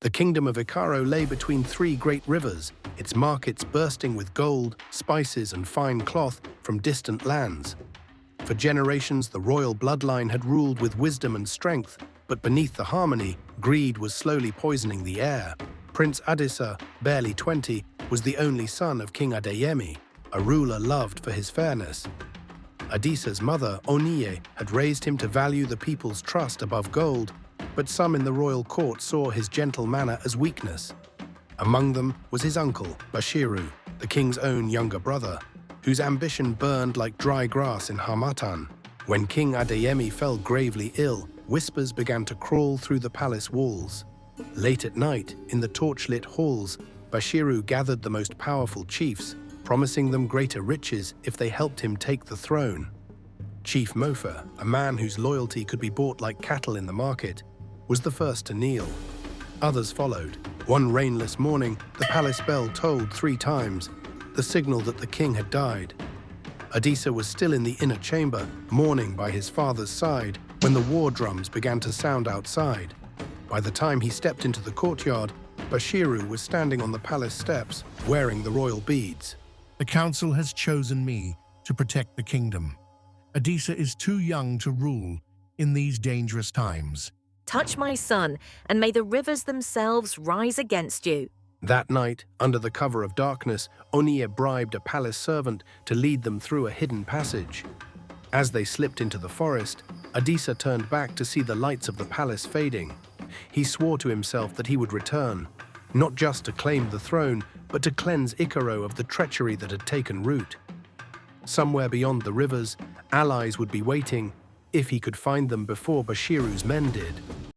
The Kingdom of Ikaro lay between three great rivers, its markets bursting with gold, spices, and fine cloth from distant lands. For generations, the royal bloodline had ruled with wisdom and strength, but beneath the harmony, greed was slowly poisoning the air. Prince Adisa, barely 20, was the only son of King Adeyemi, a ruler loved for his fairness. Adisa's mother, Oniye, had raised him to value the people's trust above gold, but some in the royal court saw his gentle manner as weakness. Among them was his uncle, Bashiru, the king's own younger brother, whose ambition burned like dry grass in Harmattan. When King Adeyemi fell gravely ill, whispers began to crawl through the palace walls. Late at night, in the torchlit halls, Bashiru gathered the most powerful chiefs, promising them greater riches if they helped him take the throne. Chief Mofa, a man whose loyalty could be bought like cattle in the market, was the first to kneel. Others followed. One rainless morning, the palace bell tolled 3 times, the signal that the king had died. Adisa was still in the inner chamber, mourning by his father's side, when the war drums began to sound outside. By the time he stepped into the courtyard, Bashiru was standing on the palace steps, wearing the royal beads. The council has chosen me to protect the kingdom. Adisa is too young to rule in these dangerous times. Touch my son, and may the rivers themselves rise against you. That night, under the cover of darkness, Oniye bribed a palace servant to lead them through a hidden passage. As they slipped into the forest, Adisa turned back to see the lights of the palace fading. He swore to himself that he would return, not just to claim the throne, but to cleanse Ikaro of the treachery that had taken root. Somewhere beyond the rivers, allies would be waiting, if he could find them before Bashiru's men did.